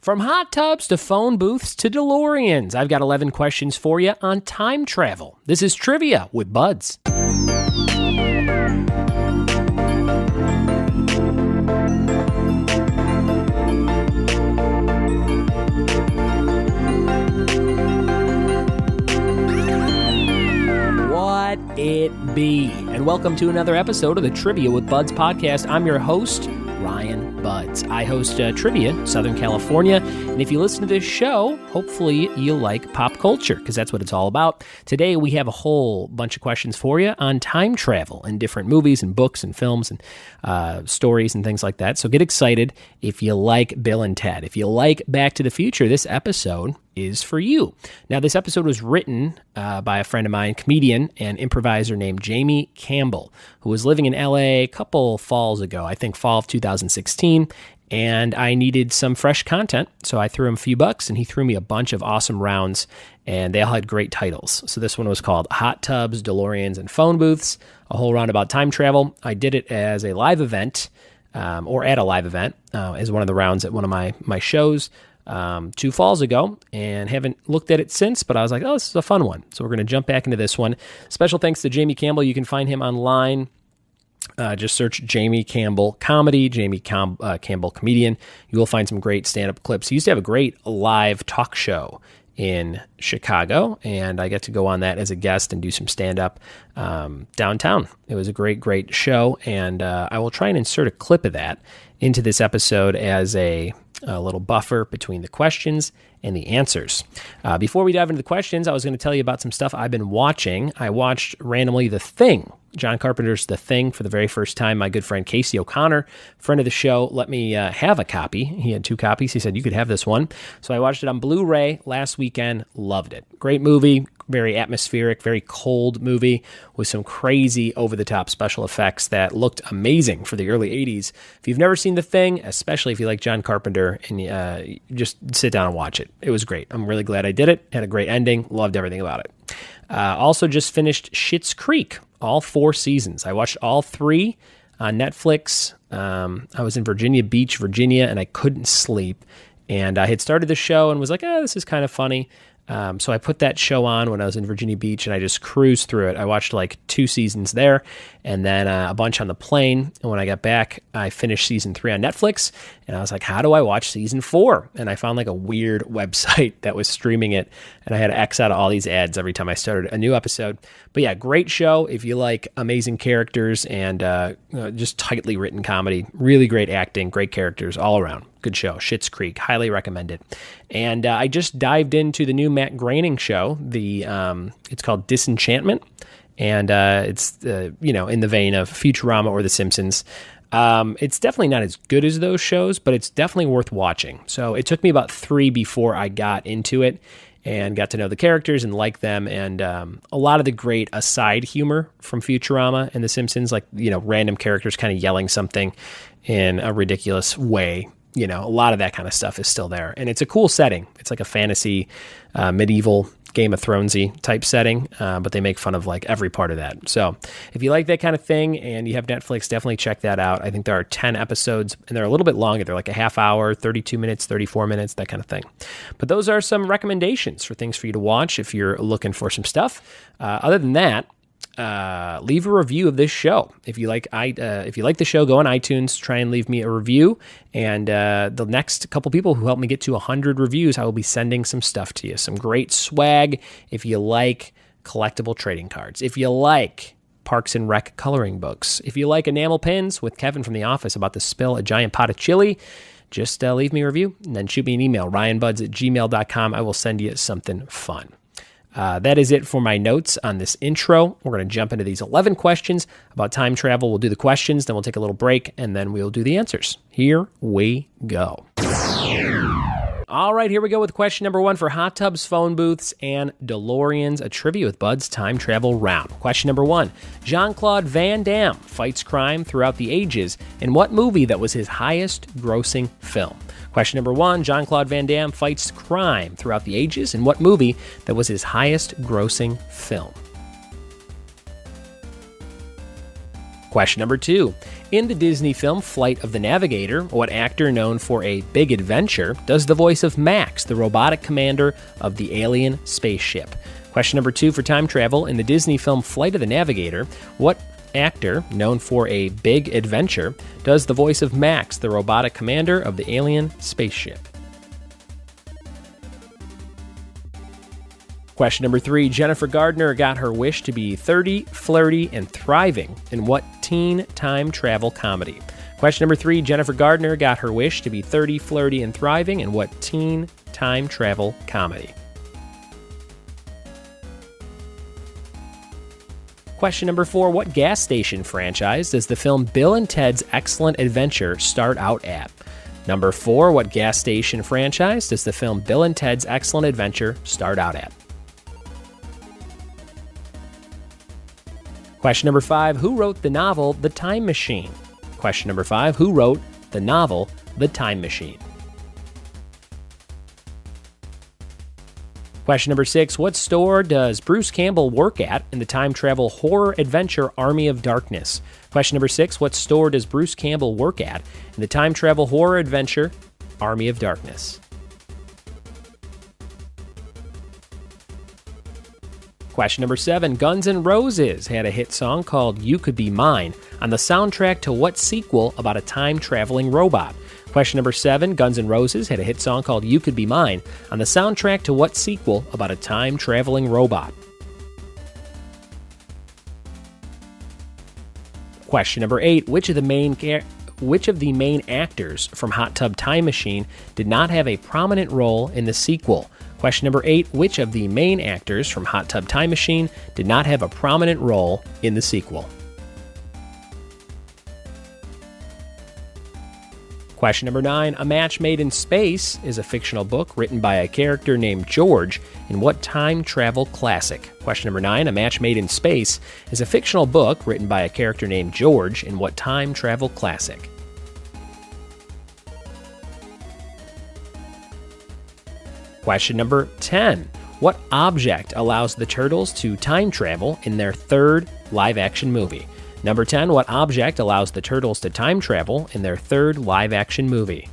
From hot tubs to phone booths to DeLoreans, I've got 11 questions for you on time travel. This is Trivia with Buds. What it be? And welcome to another episode of the Trivia with Buds podcast. I'm your host, Ryan Buds. I host Trivia, Southern California, and if you listen to this show, hopefully you'll like pop culture, because that's what it's all about. Today we have a whole bunch of questions for you on time travel and different movies and books and films and stories and things like that. So get excited if you like Bill and Ted. If you like Back to the Future, this episode is for you. Now, this episode was written by a friend of mine, comedian and improviser named Jamie Campbell, who was living in LA a couple falls ago, I think fall of 2016, and I needed some fresh content, so I threw him a few bucks, and he threw me a bunch of awesome rounds, and they all had great titles. So this one was called Hot Tubs, DeLoreans, and Phone Booths, a whole round about time travel. I did it as a live event, or at a live event, as one of the rounds at one of my shows, 2 falls ago, and haven't looked at it since, but I was like, oh, this is a fun one. So we're going to jump back into this one. Special thanks to Jamie Campbell. You can find him online. Just search Jamie Campbell Comedy, Jamie Campbell Comedian. You will find some great stand-up clips. He used to have a great live talk show in Chicago, and I get to go on that as a guest and do some stand-up downtown. It was a great show, and I will try and insert a clip of that into this episode as a little buffer between the questions and the answers. Before we dive into the questions, I was going to tell you about some stuff I've been watching. I watched randomly The Thing, John Carpenter's The Thing, for the very first time. My good friend Casey O'Connor, friend of the show, let me have a copy. He had 2 copies. He said, you could have this one. So I watched it on Blu-ray last weekend. Loved it. Great movie. Very atmospheric, very cold movie with some crazy over-the-top special effects that looked amazing for the early 80s. If you've never seen The Thing, especially if you like John Carpenter, and just sit down and watch it. It was great. I'm really glad I did it. Had a great ending. Loved everything about it. Also just finished Schitt's Creek, all 4 seasons. I watched all 3 on Netflix. I was in Virginia Beach, Virginia, and I couldn't sleep. And I had started the show and was like, this is kind of funny. So I put that show on when I was in Virginia Beach, and I just cruised through it. I watched like 2 seasons there, and then a bunch on the plane. And when I got back, I finished season 3 on Netflix, and I was like, how do I watch season 4? And I found like a weird website that was streaming it, and I had to X out all these ads every time I started a new episode. But yeah, great show if you like amazing characters and just tightly written comedy. Really great acting, great characters all around. Good show. Schitt's Creek. Highly recommend it. And I just dived into the new Matt Groening show. It's called Disenchantment. And it's, in the vein of Futurama or The Simpsons. It's definitely not as good as those shows, but it's definitely worth watching. So it took me about 3 before I got into it and got to know the characters and like them. And a lot of the great aside humor from Futurama and The Simpsons, like, random characters kind of yelling something in a ridiculous way. A lot of that kind of stuff is still there. And it's a cool setting. It's like a fantasy, medieval, Game of Thronesy type setting, but they make fun of like every part of that. So if you like that kind of thing and you have Netflix, definitely check that out. I think there are 10 episodes, and they're a little bit longer. They're like a half hour, 32 minutes, 34 minutes, that kind of thing. But those are some recommendations for things for you to watch if you're looking for some stuff. Other than that, leave a review of this show. If you like the show, go on iTunes, try and leave me a review. And the next couple people who help me get to 100 reviews, I will be sending some stuff to you. Some great swag. If you like collectible trading cards, if you like Parks and Rec coloring books, if you like enamel pins with Kevin from The Office about to spill a giant pot of chili, just leave me a review and then shoot me an email, ryanbuds@gmail.com. I will send you something fun. That is it for my notes on this intro. We're going to jump into these 11 questions about time travel. We'll do the questions, then we'll take a little break, and then we'll do the answers. Here we go. All right, here we go with question number 1 for hot tubs, phone booths, and DeLoreans, a Trivia with Buds time travel round. Question number 1. Jean-Claude Van Damme fights crime throughout the ages in what movie that was his highest grossing film? Question number 1, Jean-Claude Van Damme fights crime throughout the ages in what movie that was his highest grossing film? Question number 2, In the Disney film Flight of the Navigator, what actor known for A Big Adventure does the voice of Max, the robotic commander of the alien spaceship? Question number 2 for time travel. In the Disney film Flight of the Navigator, what actor known for A Big Adventure does the voice of Max, the robotic commander of the alien spaceship? Question number 3. Jennifer Gardner got her wish to be 30, flirty, and thriving in what teen time travel comedy? Question number 3. Jennifer Gardner got her wish to be 30, flirty, and thriving in what teen time travel comedy? Question number 4. What gas station franchise does the film Bill and Ted's Excellent Adventure start out at? Number 4. What gas station franchise does the film Bill and Ted's Excellent Adventure start out at? Question number 5. Who wrote the novel The Time Machine? Question number 5. Who wrote the novel The Time Machine? Question number 6. What store does Bruce Campbell work at in the time travel horror adventure Army of Darkness? Question number 6. What store does Bruce Campbell work at in the time travel horror adventure Army of Darkness? Question number 7. Guns N' Roses had a hit song called You Could Be Mine on the soundtrack to what sequel about a time-traveling robot? Question number 7. Guns N' Roses had a hit song called You Could Be Mine on the soundtrack to what sequel about a time-traveling robot? Question number 8. Which of the main actors from Hot Tub Time Machine did not have a prominent role in the sequel? Question number 8. Which of the main actors from Hot Tub Time Machine did not have a prominent role in the sequel? Question number 9. A Match Made in Space is a fictional book written by a character named George in what time travel classic? Question number 9. A Match Made in Space is a fictional book written by a character named George in what time travel classic? Question number 10. What object allows the Turtles to time travel in their third live-action movie? Number 10. What object allows the Turtles to time travel in their third live-action movie?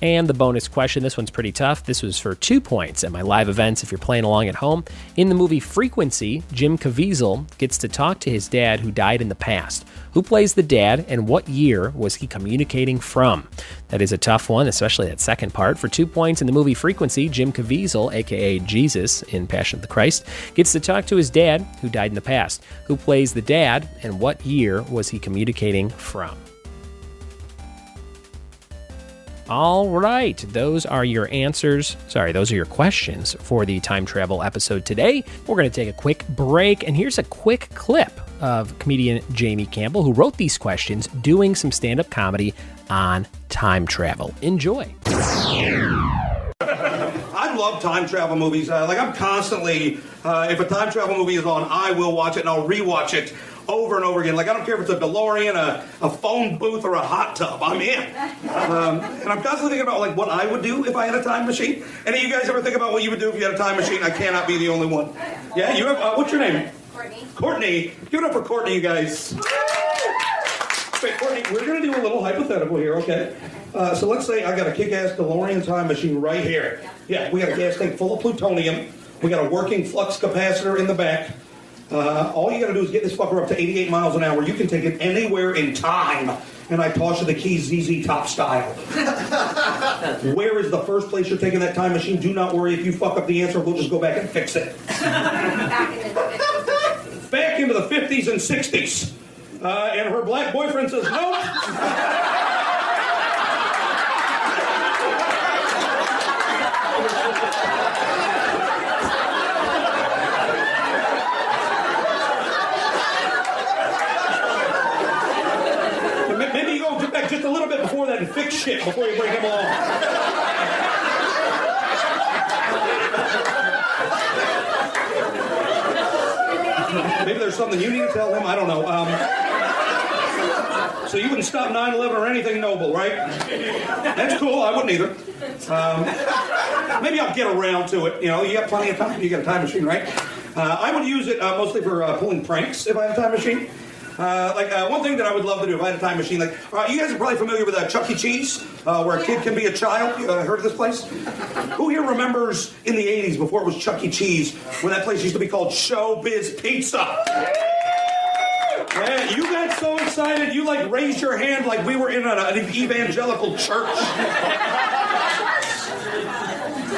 And the bonus question, this one's pretty tough. This was for 2 points at my live events if you're playing along at home. In the movie Frequency, Jim Caviezel gets to talk to his dad who died in the past. Who plays the dad and what year was he communicating from? That is a tough one, especially that second part. For 2 points in the movie Frequency, Jim Caviezel, aka Jesus in Passion of the Christ, gets to talk to his dad who died in the past. Who plays the dad and what year was he communicating from? All right, those are your answers. Those are your questions for the time travel episode today. We're going to take a quick break, and here's a quick clip of comedian Jamie Campbell, who wrote these questions, doing some stand-up comedy on time travel. Enjoy. I love time travel movies. I'm constantly, if a time travel movie is on, I will watch it and I'll rewatch it over and over again. I don't care if it's a Delorean, a phone booth, or a hot tub. I'm in. And I'm constantly thinking about what I would do if I had a time machine. Any of you guys ever think about what you would do if you had a time machine? I cannot be the only one. Yeah, you have. What's your name? Courtney. Courtney. Give it up for Courtney, you guys. Wait, Courtney, we're going to do a little hypothetical here, okay? So let's say I got a kick-ass DeLorean time machine right here. Yeah, we got a gas tank full of plutonium. We got a working flux capacitor in the back. All you got to do is get this fucker up to 88 miles an hour. You can take it anywhere in time. And I toss you the keys ZZ Top style. Where is the first place you're taking that time machine? Do not worry. If you fuck up the answer, we'll just go back and fix it. Back into the 50s and 60s. And her black boyfriend says, nope. Maybe you go back just a little bit before that and fix shit before you bring him along. Maybe there's something you need to tell him. I don't know. So you wouldn't stop 9/11 or anything noble, right? That's cool. I wouldn't either. Maybe I'll get around to it. You got plenty of time. You got a time machine, right? I would use it mostly for pulling pranks if I had a time machine. One thing that I would love to do if I had a time machine, you guys are probably familiar with Chuck E. Cheese, where a kid can be a child. You heard of this place? Who here remembers in the 80s, before it was Chuck E. Cheese, when that place used to be called Showbiz Pizza? Yeah, you got so excited, you raised your hand like we were in an evangelical church.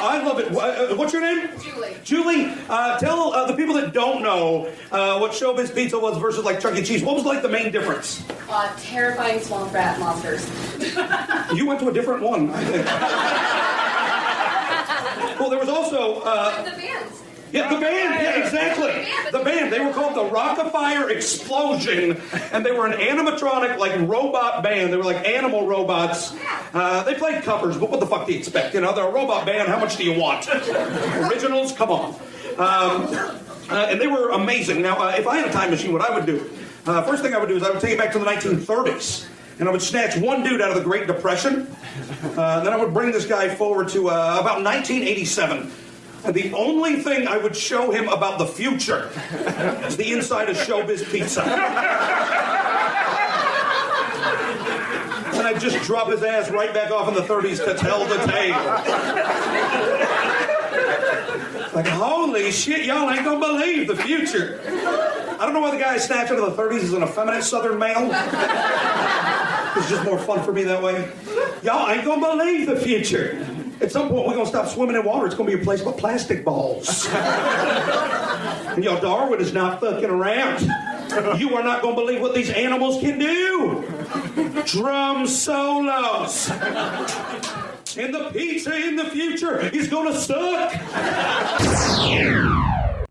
I love it. What's your name? Julie. Julie, tell the people that don't know what Showbiz Pizza was versus Chuck E. Cheese. What was the main difference? Terrifying small rat monsters. You went to a different one, I think. Well, there was also... the bands. Yeah, the band. Yeah, exactly. The band. They were called the Rockafire Explosion, and they were an animatronic, robot band. They were animal robots. They played covers, but what the fuck do you expect? They're a robot band. How much do you want? Originals? Come on. And they were amazing. Now, if I had a time machine, what I would do, first thing I would do is I would take it back to the 1930s, and I would snatch one dude out of the Great Depression. Then I would bring this guy forward to about 1987. And the only thing I would show him about the future is the inside of Showbiz Pizza. And I'd just drop his ass right back off in the 30s to tell the tale. Holy shit, y'all ain't gonna believe the future. I don't know why the guy I snatched out of the 30s is an effeminate Southern male. It's just more fun for me that way. Y'all ain't gonna believe the future. At some point, we're going to stop swimming in water. It's going to be a place with plastic balls. And y'all, Darwin is not fucking around. You are not going to believe what these animals can do. Drum solos. And the pizza in the future is going to suck.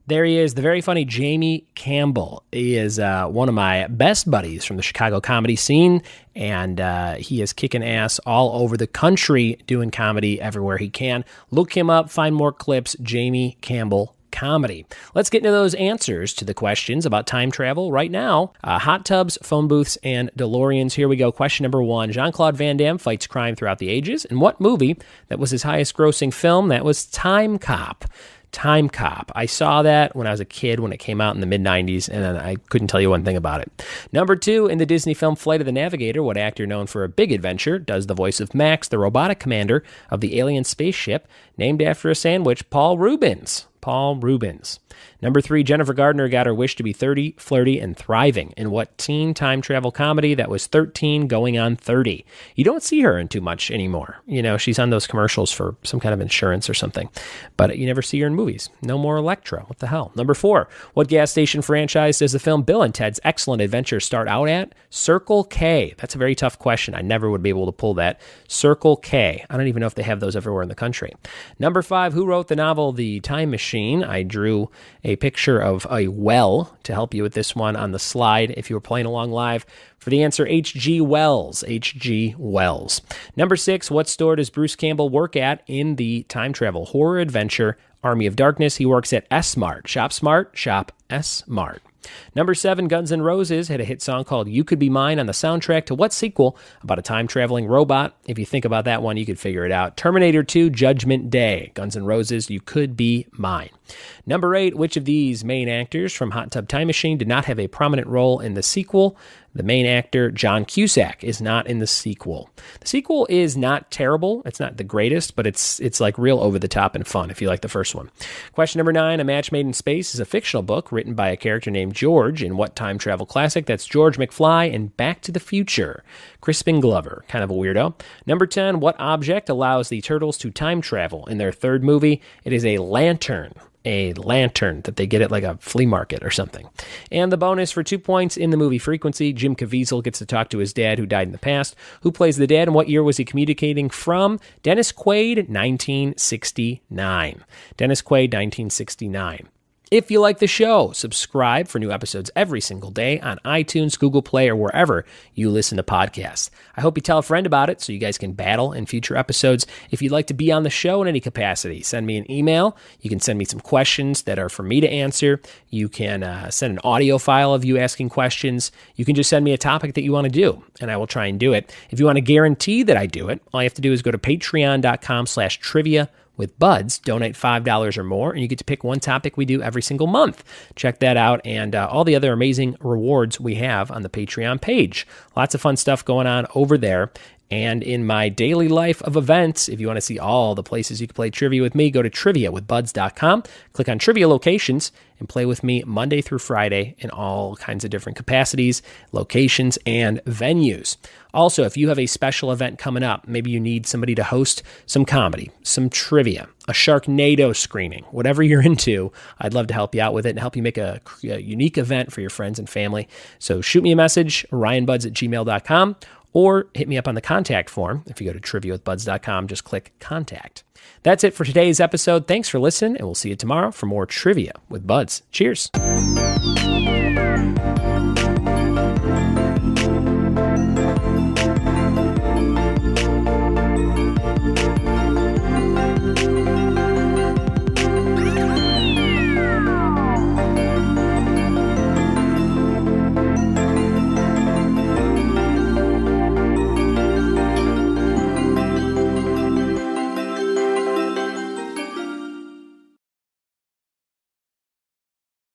There he is, the very funny Jamie Campbell. He is one of my best buddies from the Chicago comedy scene, and he is kicking ass all over the country doing comedy everywhere he can. Look him up, find more clips, Jamie Campbell Comedy. Let's get into those answers to the questions about time travel right now. Hot tubs, phone booths, and DeLoreans. Here we go. Question number 1. Jean-Claude Van Damme fights crime throughout the ages. In what movie that was his highest grossing film? That was Time Cop. Time Cop. I saw that when I was a kid when it came out in the mid-90s, and I couldn't tell you one thing about it. Number 2, in the Disney film Flight of the Navigator, what actor known for A Big Adventure does the voice of Max, the robotic commander of the alien spaceship, named after a sandwich? Paul Rubens. Paul Rubens. Number 3, Jennifer Gardner got her wish to be 30, flirty, and thriving. In what teen time travel comedy that was 13 going on 30? You don't see her in too much anymore. She's on those commercials for some kind of insurance or something. But you never see her in movies. No more Electra. What the hell? Number 4, what gas station franchise does the film Bill and Ted's Excellent Adventure start out at? Circle K. That's a very tough question. I never would be able to pull that. Circle K. I don't even know if they have those everywhere in the country. Number 5, who wrote the novel The Time Machine? I drew a picture of a well to help you with this one on the slide if you were playing along live. For the answer, H.G. Wells. H.G. Wells. Number 6, what store does Bruce Campbell work at in the time travel horror adventure Army of Darkness? He works at S-Mart. Shop smart, shop S-Mart. Number 7, Guns N' Roses had a hit song called You Could Be Mine on the soundtrack to what sequel about a time-traveling robot? If you think about that one, you could figure it out. Terminator 2, Judgment Day. Guns N' Roses, You Could Be Mine. Number 8, which of these main actors from Hot Tub Time Machine did not have a prominent role in the sequel? The main actor, John Cusack, is not in the sequel. The sequel is not terrible. It's not the greatest, but it's real over the top and fun if you like the first one. Question number 9, A Match Made in Space is a fictional book written by a character named George in what time travel classic? That's George McFly in Back to the Future. Crispin Glover, kind of a weirdo. Number 10, what object allows the turtles to time travel in their third movie? It is a lantern. A lantern that they get at a flea market or something. And the bonus for 2 points in the movie Frequency, Jim Caviezel gets to talk to his dad who died in the past. Who plays the dad and what year was he communicating from? Dennis Quaid, 1969. Dennis Quaid, 1969. If you like the show, subscribe for new episodes every single day on iTunes, Google Play, or wherever you listen to podcasts. I hope you tell a friend about it so you guys can battle in future episodes. If you'd like to be on the show in any capacity, send me an email. You can send me some questions that are for me to answer. You can send an audio file of you asking questions. You can just send me a topic that you want to do, and I will try and do it. If you want to guarantee that I do it, all you have to do is go to patreon.com/trivia with Buds. Donate $5 or more, and you get to pick one topic we do every single month. Check that out and all the other amazing rewards we have on the Patreon page. Lots of fun stuff going on over there. And in my daily life of events, if you want to see all the places you can play trivia with me, go to triviawithbuds.com, click on trivia locations, and play with me Monday through Friday in all kinds of different capacities, locations, and venues. Also, if you have a special event coming up, maybe you need somebody to host some comedy, some trivia, a Sharknado screening, whatever you're into, I'd love to help you out with it and help you make a unique event for your friends and family. So shoot me a message, ryanbuds@gmail.com, or hit me up on the contact form. If you go to triviawithbuds.com, just click contact. That's it for today's episode. Thanks for listening, and we'll see you tomorrow for more Trivia with Buds. Cheers.